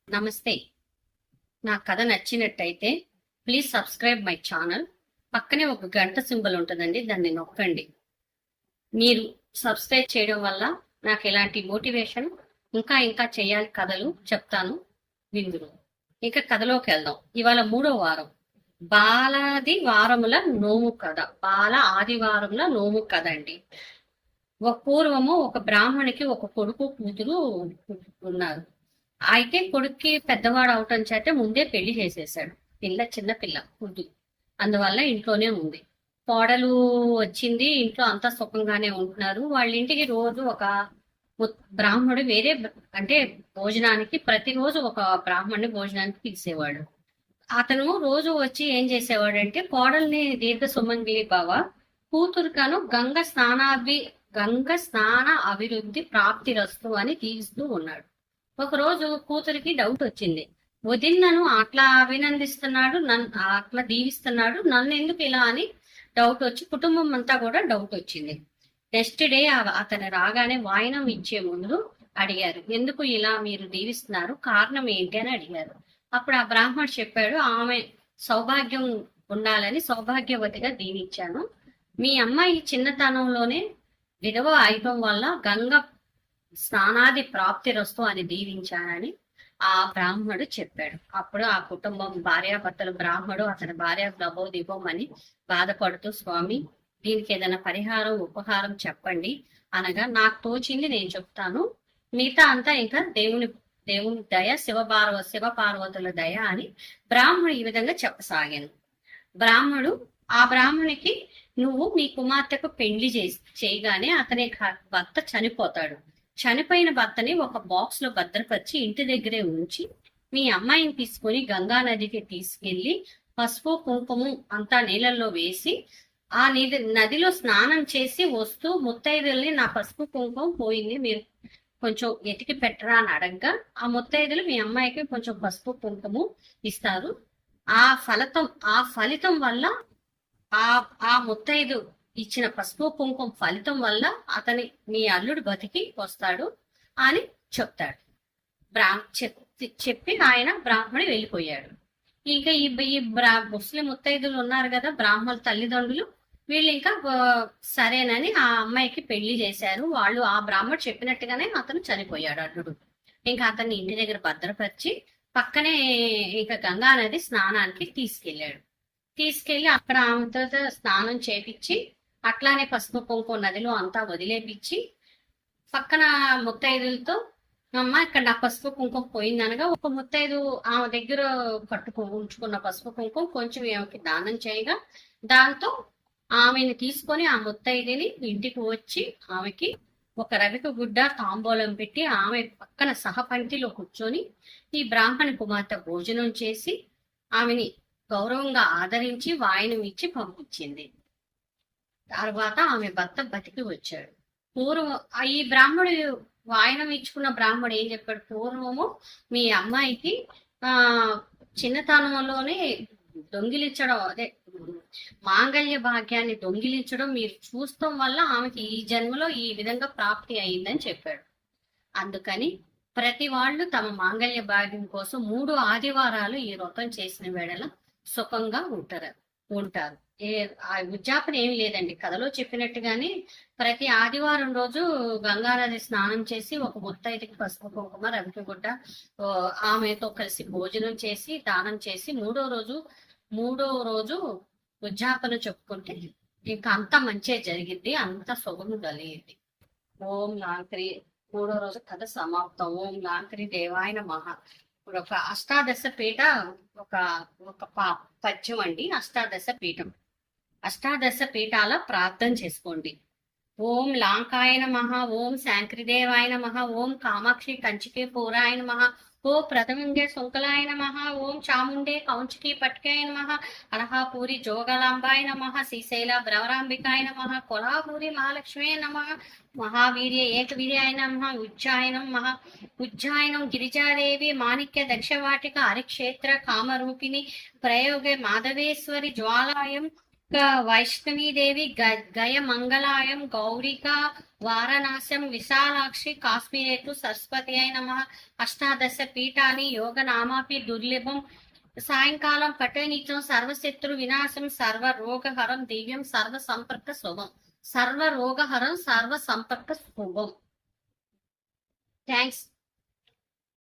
నమస్తే. నా కథ నచ్చినట్టయితే ప్లీజ్ సబ్స్క్రైబ్ మై ఛానల్. పక్కనే ఒక గంట సింబల్ ఉంటుందండి, దాన్ని నొక్కండి. మీరు సబ్స్క్రైబ్ చేయడం వల్ల నాకు ఇలాంటి మోటివేషన్ ఇంకా ఇంకా చేయాలి, కథలు చెప్తాను విందురు. ఇక కథలోకి వెళ్దాం. ఇవాళ 3వ వారం, బాలాది వారముల నోము కథ. బాల ఆదివారముల నోము కథ అండి. పూర్వము ఒక బ్రాహ్మణికి ఒక కొడుకు కూతురు ఉన్నారు. అయితే కొడుక్కి పెద్దవాడు అవటం చేత ముందే పెళ్లి చేసేసాడు. చిన్న పిల్ల కూతురు, అందువల్ల ఇంట్లోనే ఉంది. కోడలు వచ్చింది, ఇంట్లో అంతా సుఖంగానే ఉంటున్నారు. వాళ్ళ ఇంటికి రోజు ఒక బ్రాహ్మణుడు అంటే భోజనానికి ప్రతిరోజు ఒక బ్రాహ్మణుని భోజనానికి పిలిచేవాడు. అతను రోజు వచ్చి ఏం చేసేవాడంటే, కోడల్ని దీర్ఘ సుమంగిలి బావ కూతురుకాను గంగ స్నాన అభివృద్ధి ప్రాప్తి రస్తు అని దీవిస్తూ ఉన్నాడు. ఒకరోజు కూతురికి డౌట్ వచ్చింది. వదిన్నను అట్లా అభినందిస్తున్నాడు, అట్లా దీవిస్తున్నాడు, నన్ను ఎందుకు ఇలా అని డౌట్ వచ్చి కుటుంబం అంతా కూడా డౌట్ వచ్చింది. నెక్స్ట్ డే అతను రాగానే వాయినం ఇచ్చే ముందు అడిగారు, ఎందుకు ఇలా మీరు దీవిస్తున్నారు, కారణం ఏంటి అని అడిగారు. అప్పుడు ఆ బ్రాహ్మణుడు చెప్పాడు, ఆమె సౌభాగ్యం ఉండాలని సౌభాగ్యవతిగా దీవించాను. మీ అమ్మాయి చిన్నతనంలోనే విధవ అయితం వల్ల గంగ స్నానాది ప్రాప్తి రస్తు అని దీవించానని ఆ బ్రాహ్మణుడు చెప్పాడు. అప్పుడు ఆ కుటుంబం భార్యాభర్తలు, బ్రాహ్మడు అతని భార్య లభోదీపం అని బాధపడుతూ, స్వామి దీనికి ఏదైనా పరిహారం ఉపహారం చెప్పండి అనగా, నాకు తోచింది నేను చెప్తాను, మిగతా అంతా ఇంకా దేవుని దయ, శివ పార్వతుల దయ అని బ్రాహ్మణుడు ఈ విధంగా చెప్పసాగాను. ఆ బ్రాహ్మణికి, నువ్వు మీ కుమార్తెకు పెళ్లి చేయగానే అతని భర్త చనిపోతాడు. చనిపోయిన భర్తని ఒక బాక్స్ లో భద్రపరిచి ఇంటి దగ్గరే ఉంచి, మీ అమ్మాయిని తీసుకుని గంగా నదికి తీసుకెళ్లి పసుపు కుంకుమ అంతా నీళ్ళల్లో వేసి ఆ నదిలో స్నానం చేసి వస్తూ ముత్తైదుల్ని, నా పసుపు కుంకుమ పోయింది, మీరు కొంచెం ఎతికి పెట్టరా అని అడగగా, ఆ ముత్తైదులు మీ అమ్మాయికి కొంచెం పసుపు కుంకుమ ఇస్తారు. ఆ ఫలితం వల్ల ఆ ముత్తైదు ఇచ్చిన పసుపు కుంకుమ ఫలితం వల్ల మీ అల్లుడు బతికి వస్తాడు అని చెప్తాడు. చెప్పి ఆయన బ్రాహ్మణి వెళ్ళిపోయాడు. ఇంకా ఈ ముస్లిం ముత్తైదులు ఉన్నారు కదా, బ్రాహ్మణుల తల్లిదండ్రులు, వీళ్ళు ఇంకా సరేనని ఆ అమ్మాయికి పెళ్లి చేశారు. వాళ్ళు ఆ బ్రాహ్మణుడు చెప్పినట్టుగానే అతను చనిపోయాడు అల్లుడు. ఇంకా అతన్ని ఇంటి దగ్గర భద్రపరిచి పక్కనే ఇంకా గంగా నది స్నానానికి తీసుకెళ్లి అక్కడ ఆమెతో స్నానం చేపించి, అట్లానే పసుపు కుంకుమ నదిలో అంతా వదిలేపించి, పక్కన ముత్తైదులతో, అమ్మ ఇక్కడ నా పసుపు కుంకుమ పోయిందనగా, ఒక ముత్తైదు ఆమె దగ్గర ఉంచుకున్న పసుపు కుంకుమ కొంచెం ఆమెకి దానం చేయగా, దాంతో ఆమెని తీసుకొని ఆ ముత్తైదుని ఇంటికి వచ్చి ఆమెకి ఒక రవిక గుడ్డ తాంబూలం పెట్టి ఆమె పక్కన సహపంక్తిలో కూర్చొని ఈ బ్రాహ్మణ కుమార్తె భోజనం చేసి ఆమెని గౌరవంగా ఆదరించి వాయినం ఇచ్చి పంపించింది. తర్వాత ఆమె భర్త బతికి వచ్చాడు. ఈ బ్రాహ్మడు వాయనం ఇచ్చుకున్న బ్రాహ్మడు ఏం చెప్పాడు, పూర్వము మీ అమ్మాయికి చిన్నతనంలోనే దొంగిలించడం, అదే మాంగళ్య భాగ్యాన్ని దొంగిలించడం మీరు చూస్తాం వల్ల ఆమెకి ఈ జన్మలో ఈ విధంగా ప్రాప్తి అయిందని చెప్పాడు. అందుకని ప్రతి వాళ్ళు తమ మాంగళ్య భాగ్యం కోసం 3 ఆదివారాలు ఈ వ్రతం చేసిన వేళల సుఖంగా ఉంటారు. ఉద్యాపన ఏమి లేదండి, కథలో చెప్పినట్టుగానే ప్రతి ఆదివారం రోజు గంగానది స్నానం చేసి ఒక ముత్తైదుకి పసుపు కుంకుమ రవికి గుడ్డ ఆమెతో కలిసి భోజనం చేసి దానం చేసి మూడో రోజు ఉద్యాపన చెప్పుకుంటే ఇంకా అంత మంచిగా జరిగింది, అంత శుభము కలిగింది. ఓం లాంకరి. 3వ రోజు కథ సమాప్తం. ఓం లాంకరి దేవాయన మహా. ఇప్పుడు ఒక అష్టాదశ పీఠ ఒక పద్యం అండి. అష్టాదశ పీఠాల ప్రార్థన చేసుకోండి. ఓం లాంకాయ నమః, ఓం శాంక్రిదేవాయ నమః, ఓం కామాక్షి కంచికే పూరాయ నమః, ఓం ప్రథమింగే శుంకలాయ నమః, ఓం చాముండే కౌంచికి పట్కాయ నమః, అలహాపూరి జోగలాంబాయ నమః, శ్రీశైల భ్రవరాంబికాయ నమః, కొల్హాపూరి మహాలక్ష్మే నమః, మహావీర్య ఏకవీర్యాయ నమః, ఉజ్జాయనం గిరిజాదేవి మాణిక్య దక్షవాటిక హరిక్షేత్ర కామరూపిణి ప్రయోగే మాధవేశ్వరి జ్వాలాయం వైష్ణవీదేవి గయ మంగళాయం గౌరిక వారణాస్యం విశాలాక్షి కాశ్మీరేతు సరస్వతి అయి నమ అష్టాదశ పీఠాని యోగ నామాపి దుర్లభం సాయంకాలం పటే నిత్యం సర్వశత్రు వినాశం సర్వ రోగహరం దివ్యం సర్వ సంపర్క శుభం సర్వ రోగహరం సర్వ సంపర్క శుభం. థ్యాంక్స్.